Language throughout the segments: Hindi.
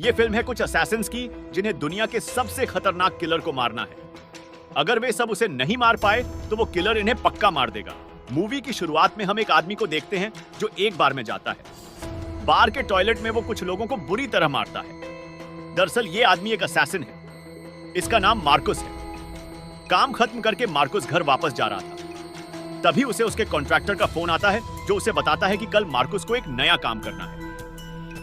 ये फिल्म है कुछ असैसिन्स की जिन्हें दुनिया के सबसे खतरनाक किलर को मारना है। अगर वे सब उसे नहीं मार पाए तो वो किलर इन्हें पक्का मार देगा। मूवी की शुरुआत में हम एक आदमी को देखते हैं जो एक बार में जाता है। बार के टॉयलेट में वो कुछ लोगों को बुरी तरह मारता है। दरअसल ये आदमी एक असैसिन है। इसका नाम मार्कुस है। काम खत्म करके मार्कुस घर वापस जा रहा था। तभी उसे उसके कॉन्ट्रैक्टर का फोन आता है जो उसे बताता है कि कल मार्कुस को एक नया काम करना है।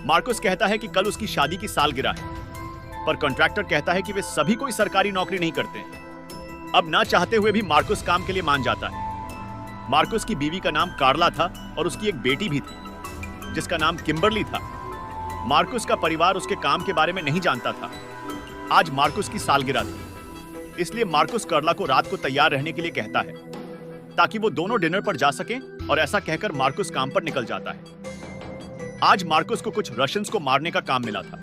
मार्कुस कहता है कि कल उसकी शादी की सालगिरह है, पर कॉन्ट्रैक्टर कहता है कि वे सभी कोई सरकारी नौकरी नहीं करते हैं। अब ना चाहते हुए भी मार्कुस काम के लिए मान जाता है। मार्कुस की बीवी का नाम कार्ला था और उसकी एक बेटी भी थी जिसका नाम किम्बरली था। मार्कुस का परिवार उसके काम के बारे में नहीं जानता था। आज मार्कुस की सालगिरह थी, इसलिए मार्कुस कार्ला को रात को तैयार रहने के लिए कहता है ताकि वो दोनों डिनर पर जा सकें, और ऐसा कहकर मार्कुस काम पर निकल जाता है। आज मार्कुस को कुछ रशियंस को मारने का काम मिला था।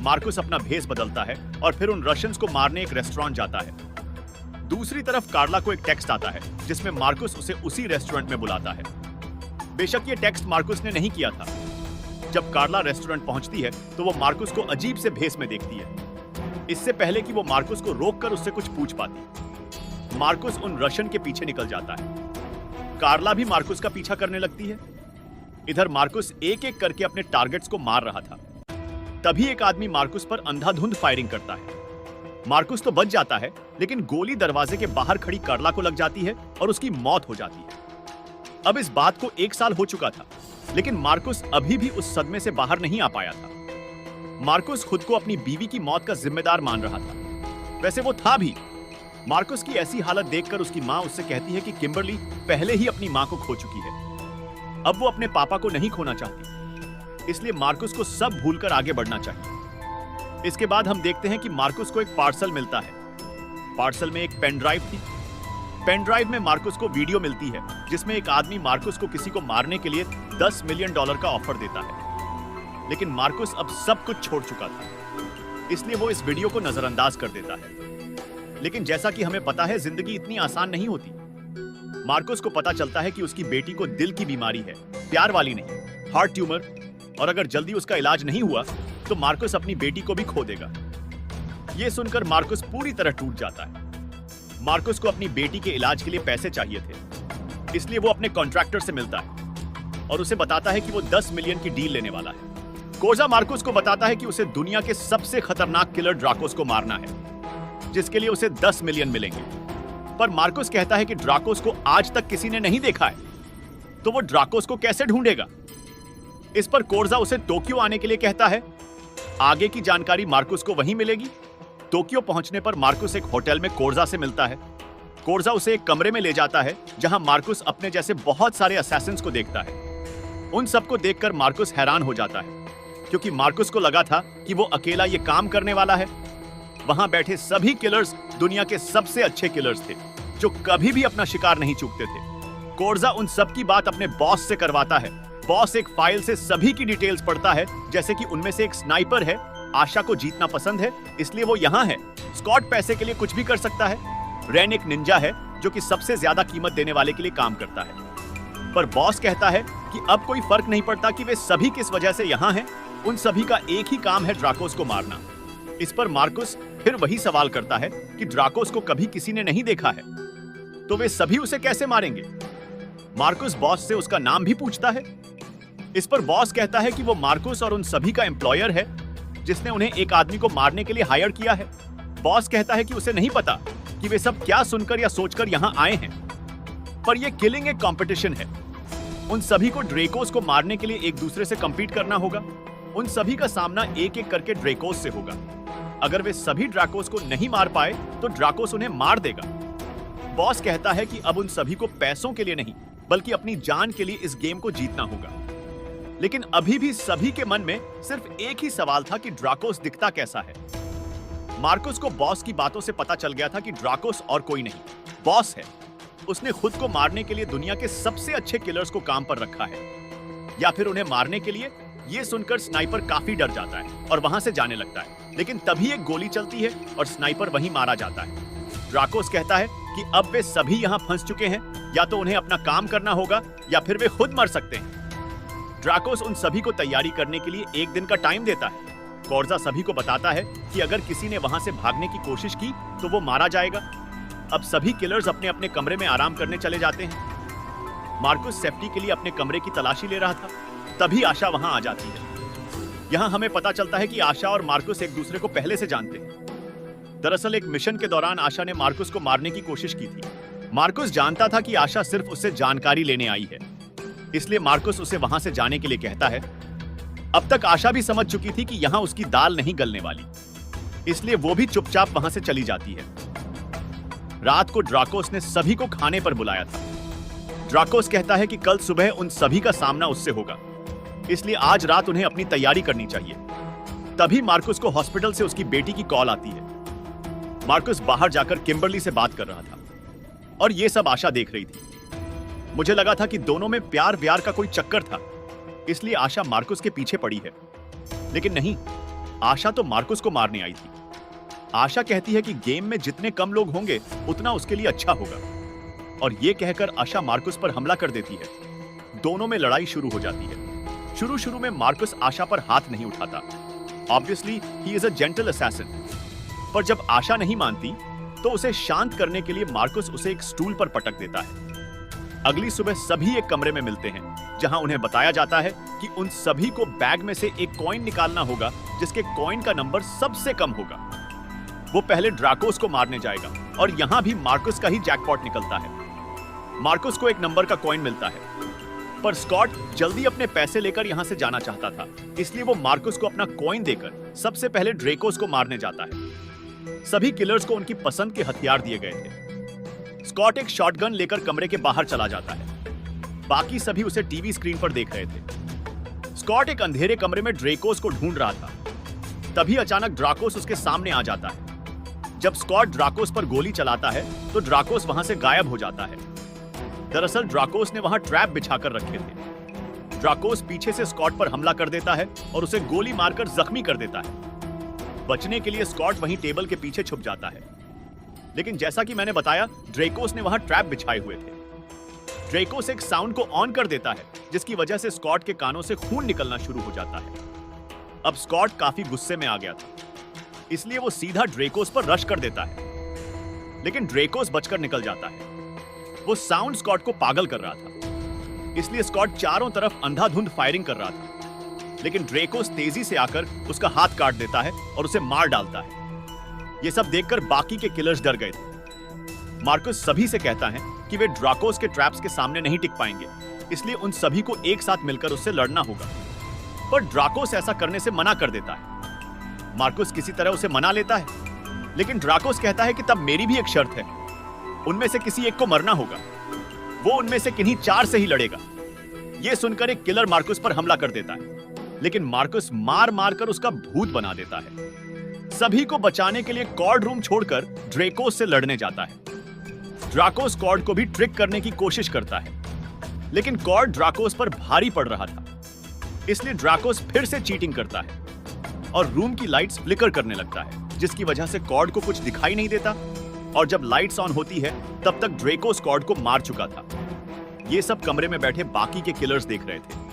मार्कुस अपना भेष बदलता है और फिर उन रशियंस को मारने एक रेस्टोरेंट जाता है। दूसरी तरफ कार्ला को एक टेक्स्ट आता है जिसमें मार्कुस उसे उसी रेस्टोरेंट में बुलाता है। बेशक ये टेक्स्ट मार्कुस ने नहीं किया था। जब कार्ला रेस्टोरेंट पहुंचती है तो वो मार्कुस को अजीब से भेष में देखती है। इससे पहले कि वो मार्कुस को रोककर उससे कुछ पूछ पाती, मार्कुस उन रशियन के पीछे निकल जाता है। कार्ला भी मार्कुस का पीछा करने लगती है। इधर मार्कुस एक एक करके अपने टारगेट्स को मार रहा था। तभी एक आदमी मार्कुस पर अंधाधुंध फायरिंग करता है। मार्कुस तो बच जाता है, लेकिन गोली दरवाजे के बाहर खड़ी कार्ला को लग जाती है और उसकी मौत हो जाती है। अब इस बात को 1 साल हो चुका था, लेकिन मार्कुस अभी भी उस सदमे से बाहर नहीं आ पाया था। मार्कुस खुद को अपनी बीवी की मौत का जिम्मेदार मान रहा था। वैसे वो था भी। मार्कुस की ऐसी हालत देखकर उसकी मां उससे कहती है कि किम्बरली पहले ही अपनी मां को खो चुकी है। अब वो अपने पापा को नहीं खोना चाहती, इसलिए मार्कुस को सब भूलकर आगे बढ़ना चाहिए। इसके बाद हम देखते हैं कि मार्कुस को एक पार्सल मिलता है। पार्सल में एक पेन ड्राइव थी। पेन ड्राइव में मार्कुस को वीडियो मिलती है जिसमें एक आदमी मार्कुस को किसी को मारने के लिए $10 मिलियन का ऑफर देता है। लेकिन मार्कुस अब सब कुछ छोड़ चुका था, इसलिए वो इस वीडियो को नजरअंदाज कर देता है। लेकिन जैसा कि हमें पता है, जिंदगी इतनी आसान नहीं होती। मार्कुस को पता चलता है कि उसकी बेटी को दिल की बीमारी है, प्यार वाली नहीं, हार्ट ट्यूमर, और अगर जल्दी उसका इलाज नहीं हुआ तो मार्कुस अपनी बेटी को भी खो देगा। यह सुनकर मार्कुस पूरी तरह टूट जाता है। मार्कुस को अपनी बेटी के इलाज के लिए पैसे चाहिए थे, इसलिए वो अपने कॉन्ट्रैक्टर से मिलता है और उसे बताता है कि वो 10 मिलियन की डील लेने वाला है। कोर्जा मार्कुस को बताता है कि उसे दुनिया के सबसे खतरनाक किलर ड्राकोस को मारना है, जिसके लिए उसे 10 मिलियन मिलेंगे। पर मार्कुस कहता है कि ड्राकोस को आज तक किसी ने नहीं देखा है, तो वो ड्राकोस को कैसे ढूंढेगा। इस पर कोर्जा उसे टोक्यो आने के लिए कहता है। आगे की जानकारी मार्कुस को वहीं मिलेगी। टोक्यो पहुंचने पर मार्कुस एक होटल में कोर्जा से मिलता है। कोर्जा उसे एक कमरे में ले जाता है जहां मार्कुस अपने जैसे बहुत सारे असैसिन्स को देखता है। उन सबको देखकर मार्कुस हैरान हो जाता है, क्योंकि मार्कुस को लगा था कि वो अकेला ये काम करने वाला है। वहां बैठे सभी किलर्स दुनिया के सबसे अच्छे किलर्स थे, जो कभी भी अपना शिकार नहीं चूकते थे। कोर्जा उन सब की बात अपने बॉस से करवाता है। बॉस एक फाइल से सभी की डिटेल्स पढ़ता है, जैसे कि उनमें से एक स्नाइपर है, आशा को जीतना पसंद है इसलिए वो यहाँ है। स्कॉट पैसे के लिए कुछ भी कर सकता है। रेन एक निंजा है जो कि सबसे ज्यादा कीमत देने वाले के लिए काम करता है। पर बॉस कहता है कि अब कोई फर्क नहीं पड़ता कि वे सभी किस वजह से यहाँ हैं, उन सभी का एक ही काम है, ड्राकोस को मारना। इस पर मार्कुस फिर वही सवाल करता है कि ड्राकोस को कभी किसी ने नहीं देखा है, तो वे सभी उसे कैसे मारेंगे। मार्कुस बॉस से उसका नाम भी पूछता है। इस पर बॉस कहता है कि वो मार्कुस और उन सभी का एम्प्लॉयर है जिसने उन्हें एक आदमी को मारने के लिए हायर किया है। बॉस कहता है कि उसे नहीं पता कि वे सब क्या सुनकर या सोचकर यहाँ आए हैं, पर यह किलिंग एक कंपटीशन है। उन सभी को ड्रेकोस को मारने के लिए एक दूसरे से कंपीट करना होगा। उन सभी का सामना एक एक करके ड्रेकोस से होगा। अगर वे सभी ड्राकोस को नहीं मार पाए तो ड्राकोस उन्हें मार देगा। बॉस कहता है कि अब उन सभी को पैसों के लिए नहीं, बल्कि अपनी जान के लिए इस गेम को जीतना होगा। लेकिन अभी भी सभी के मन में सिर्फ एक ही सवाल था कि ड्राकोस दिखता कैसा है। मार्कुस को बॉस की बातों से पता चल गया था कि ड्राकोस और कोई नहीं, बॉस है। उसने खुद को मारने के लिए दुनिया के सबसे अच्छे किलर्स को काम पर रखा है, या फिर उन्हें मारने के लिए। यह सुनकर स्नाइपर काफी डर जाता है और वहां से जाने लगता है। लेकिन तभी एक गोली चलती है और स्नाइपर वहीं मारा जाता है। ड्राकोस कहता है कि अब वे सभी यहाँ फंस चुके हैं, या तो उन्हें अपना काम करना होगा या फिर वे खुद मर सकते हैं। ड्राकोस उन सभी को तैयारी करने के लिए 1 दिन का टाइम देता है। कोर्जा सभी को बताता है कि अगर किसी ने वहां से भागने की कोशिश की तो वो मारा जाएगा। अब सभी किलर्स अपने अपने कमरे में आराम करने चले जाते हैं। मार्कुस सेफ्टी के लिए अपने कमरे की तलाशी ले रहा था, तभी आशा वहां आ जाती है। यहाँ हमें पता चलता है कि आशा और मार्कुस एक दूसरे को पहले से जानते हैं। दरअसल एक मिशन के दौरान आशा ने मार्कुस को मारने की कोशिश की थी। मार्कुस जानता था कि आशा सिर्फ उससे जानकारी लेने आई है, इसलिए मार्कुस उसे वहां से जाने के लिए कहता है। अब तक आशा भी समझ चुकी थी कि यहाँ उसकी दाल नहीं गलने वाली, इसलिए वो भी चुपचाप वहां से चली जाती है। रात को ड्राकोस ने सभी को खाने पर बुलाया था। ड्राकोस कहता है कि कल सुबह उन सभी का सामना उससे होगा, इसलिए आज रात उन्हें अपनी तैयारी करनी चाहिए। तभी मार्कुस को हॉस्पिटल से उसकी बेटी की कॉल आती है। मार्कुस बाहर जाकर किम्बरली से बात कर रहा था और ये सब आशा देख रही थी। मुझे लगा था कि दोनों में प्यार व्यार का कोई चक्कर था, इसलिए आशा मार्कुस के पीछे पड़ी है, लेकिन नहीं, आशा तो मार्कुस को मारने आई थी। आशा कहती है कि गेम में जितने कम लोग होंगे उतना उसके लिए अच्छा होगा, और ये कहकर आशा मार्कुस पर हमला कर देती है। दोनों में लड़ाई शुरू हो जाती है। शुरू में मार्कुस आशा पर हाथ नहीं उठाता। Obviously he is a gentle assassin, पर जब आशा नहीं मानती तो उसे शांत करने के लिए मार्कुस उसे एक स्टूल पर पटक देता है। अगली सुबह सभी एक कमरे में मिलते हैं, जहां उन्हें बताया जाता है कि उन सभी को बैग में से एक कॉइन निकालना होगा जिसके कॉइन का नंबर सबसे कम होगा। वो पहले ड्राकोस को मारने जाएगा और यहां भी मार्कुस का ही जैकपॉट निकलता है। मार्कुस को एक नंबर का कॉइन मिलता है, पर स्कॉट जल्दी अपने पैसे लेकर यहां से जाना चाहता था, इसलिए वो मार्कुस को अपना कॉइन देकर सबसे पहले ड्रेकोस को मारने जाता है। सभी किलर्स को उनकी पसंद के हथियार दिए गए थे। स्कॉट एक शॉटगन लेकर कमरे के बाहर चला जाता है। बाकी सभी उसे टीवी स्क्रीन पर देख रहे थे। स्कॉट एक अंधेरे कमरे में ड्रेकोस को ढूंढ रहा था, तभी अचानक ड्राकोस उसके सामने आ जाता है। जब स्कॉट ड्राकोस पर गोली चलाता है तो ड्राकोस वहां से गायब हो जाता है। दरअसल ड्राकोस ने वहां ट्रैप बिछाकर रखे थे। ड्राकोस पीछे से स्कॉट पर हमला कर देता है और उसे गोली मारकर जख्मी कर देता है। बचने के लिए स्कॉट वहीं टेबल के पीछे छुप जाता है, लेकिन जैसा कि मैंने बताया, ड्रेकोस ने वहां ट्रैप बिछाए हुए थे। ड्रेकोस एक साउंड को ऑन कर देता है, जिसकी वजह से स्कॉट के कानों से खून निकलना शुरू हो जाता है। अब स्कॉट काफी गुस्से में आ गया था, इसलिए वो सीधा ड्रेकोस पर रश कर देता है, लेकिन ड्रेकोस बचकर निकल जाता है। वो साउंड स्कॉट को पागल कर रहा था, इसलिए स्कॉट चारों तरफ अंधाधुंध फायरिंग कर रहा था, लेकिन ड्रेकोस तेजी से आकर उसका हाथ काट देता है और उसे मार डालता है। ये सब देखकर बाकी के किलर्स डर गए थे। मार्कुस सभी से कहता है कि वे ड्राकोस के ट्रैप्स के सामने नहीं टिक पाएंगे, इसलिए उन सभी को एक साथ मिलकर उससे लड़ना होगा। पर ड्राकोस ऐसा करने से मना कर देता है। मार्कुस किसी तरह उसे मना लेता है, लेकिन ड्राकोस कहता है कि तब मेरी भी एक शर्त है, उनमें से किसी एक को मरना होगा। वो उनमें से किन्हीं 4 से ही लड़ेगा। यह सुनकर एक किलर मार्कुस पर हमला कर देता है, लेकिन मार्कुस मार मार कर उसका भूत बना देता है। सभी को बचाने के लिए कॉर्ड रूम छोड़कर ड्रेकोस से लड़ने जाता है। ड्राकोस कॉर्ड को भी ट्रिक करने की कोशिश करता है, लेकिन कॉर्ड ड्राकोस पर भारी पड़ रहा था, इसलिए ड्राकोस फिर से चीटिंग करता है और रूम की लाइट्स फ्लिकर करने लगता है, जिसकी वजह से कॉर्ड को कुछ दिखाई नहीं देता। और जब लाइट्स ऑन होती है, तब तक ड्रेकोस कॉर्ड को मार चुका था। ये सब कमरे में बैठे बाकी के किलर्स देख रहे थे।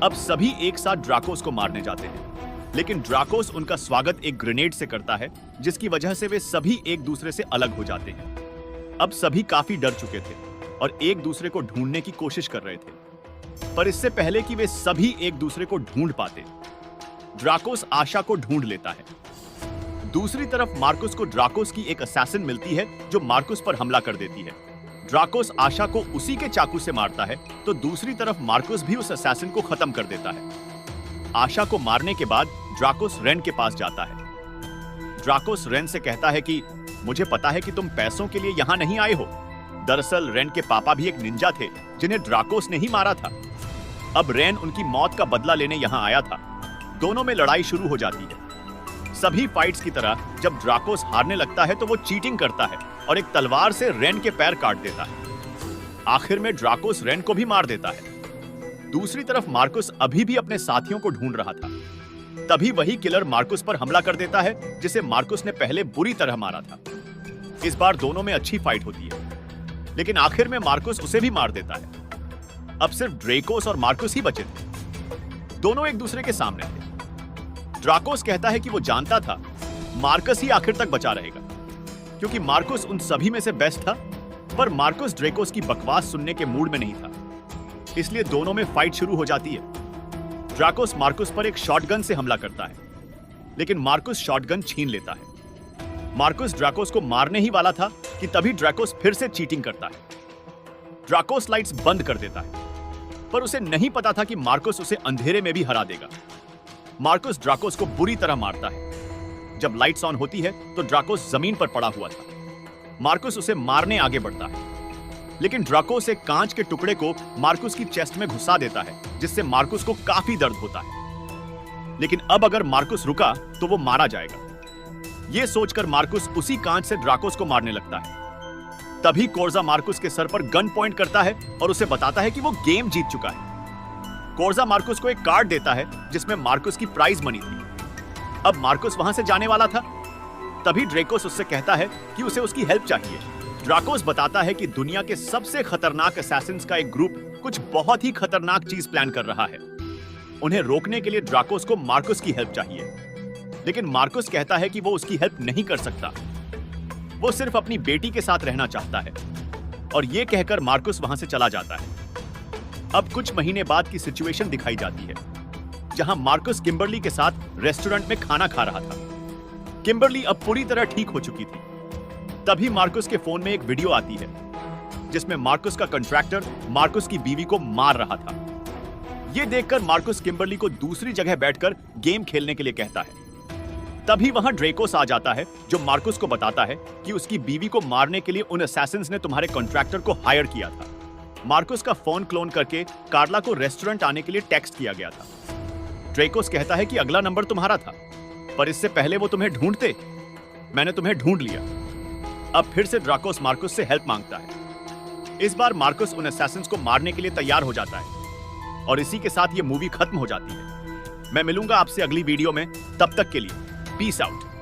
अब सभी एक साथ ड्राकोस को मारने जाते हैं, लेकिन ड्राकोस उनका स्वागत एक ग्रेनेड से करता है, जिसकी वजह से वे सभी एक दूसरे से अलग हो जाते हैं। अब सभी काफी डर चुके थे और एक दूसरे को ढूंढने की कोशिश कर रहे थे, पर इससे पहले कि वे सभी एक दूसरे को ढूंढ पाते, ड्राकोस आशा को ढूंढ लेता है। दूसरी तरफ मार्कुस को ड्राकोस की एक असैसिन मिलती है जो मार्कुस पर हमला कर देती है। ड्राकोस आशा को उसी के चाकू से मारता है, तो दूसरी तरफ मार्कुस भी उस असैसिन को खत्म कर देता है। आशा को मारने के बाद ड्राकोस रेन के पास जाता है। ड्राकोस रेन से कहता है कि मुझे पता है कि तुम पैसों के लिए यहाँ नहीं आए हो। दरअसल रेन के पापा भी एक निंजा थे जिन्हें ड्राकोस ने ही मारा था। अब रेन उनकी मौत का बदला लेने यहाँ आया था। दोनों में लड़ाई शुरू हो जाती है। सभी फाइट्स की तरह जब ड्राकोस हारने लगता है तो वो चीटिंग करता है और एक तलवार से रेन के पैर काट देता है। आखिर में ड्राकोस रेन को भी मार देता है। दूसरी तरफ मार्कुस अभी भी अपने साथियों को ढूंढ रहा था। तभी वही किलर मार्कुस पर हमला कर देता है, जिसे मार्कुस ने पहले बुरी तरह मारा था। इस बार दोनों में अच्छी फाइट होती है, लेकिन आखिर में मार्कुस उसे भी मार देता है। अब सिर्फ ड्रेकोस और मार्कुस ही बचे थे। दोनों एक दूसरे के सामने थे। ड्राकोस कहता है कि वो जानता था मार्कस ही आखिर तक बचा रहेगा, क्योंकि मार्कस उन सभी में से बेस्ट था, पर मार्कस ड्रेकोस की बकवास सुनने के मूड में नहीं था। इसलिए दोनों में फाइट शुरू हो जाती है। ड्राकोस मार्कस पर एक शॉटगन से हमला करता है, लेकिन मार्कस शॉटगन छीन लेता है। मार्कस ड्राकोस को मारने ही वाला था कि तभी ड्राकोस फिर से चीटिंग करता है। ड्राकोस लाइट्स बंद कर देता है, पर उसे नहीं पता था कि मार्कस उसे अंधेरे में भी हरा देगा। मार्कस ड्राकोस को बुरी तरह मारता है। जब लाइट्स ऑन होती है तो ड्राकोस जमीन पर पड़ा हुआ था। मार्कस उसे मारने आगे बढ़ता है, लेकिन ड्राकोस एक कांच के टुकड़े को मार्कस की चेस्ट में घुसा देता है, जिससे मार्कस को काफी दर्द होता है। लेकिन अब अगर मार्कस रुका तो वो मारा जाएगा। यह सोचकर मार्कस उसी कांच से ड्राकोस को मारने लगता है। तभी कोर्जा मार्कस के सर पर गन पॉइंट करता है और उसे बताता है कि वो गेम जीत चुका है। कोर्जा मार्कस को एक कार्ड देता है जिसमें मार्कस की प्राइज मनी थी। अब मार्कस वहां से जाने वाला था। तभी ड्रेकोस उससे कहता है कि उसे उसकी हेल्प चाहिए। ड्राकोस बताता है कि दुनिया के सबसे खतरनाक असैसिन्स का एक ग्रुप कुछ बहुत ही खतरनाक चीज प्लान कर रहा है। उन्हें रोकने के लिए ड्राकोस को मार्कस की हेल्प चाहिए, लेकिन मार्कस कहता है कि वो उसकी हेल्प नहीं कर सकता। वो सिर्फ अपनी बेटी के साथ रहना चाहता है, और ये कहकर मार्कस वहां से चला जाता है। अब कुछ महीने बाद की सिचुएशन दिखाई जाती है, जहां मार्कस किम्बरली के साथ रेस्टोरेंट में खाना खा रहा था। किम्बरली अब पूरी तरह ठीक हो चुकी थी। तभी मार्कस के फोन में एक वीडियो आती है, जिसमें मार्कस का कॉन्ट्रैक्टर मार्कस की बीवी को मार रहा था। यह देखकर मार्कस किम्बरली को दूसरी जगह बैठकर गेम खेलने के लिए कहता है। तभी वहां ड्रेकोस आ जाता है, जो मार्कस को बताता है कि उसकी बीवी को मारने के लिए उन असैसिन्स ने तुम्हारे कॉन्ट्रैक्टर को हायर किया था। मार्कस का फोन क्लोन करके कार्ला को रेस्टोरेंट आने के लिए टेक्स्ट किया गया था। ड्रेकोस कहता है कि अगला नंबर तुम्हारा था, पर इससे पहले वो तुम्हें ढूंढते। मैंने तुम्हें ढूंढ लिया। अब फिर से ड्राकोस मार्कस से हेल्प मांगता है। इस बार मार्कस उन असैसिन्स को मारने के लिए तैयार हो जाता है, और इसी के साथ ये मूवी खत्म हो जाती है। मैं मिलूंगा आपसे अगली वीडियो में। तब तक के लिए पीस आउट।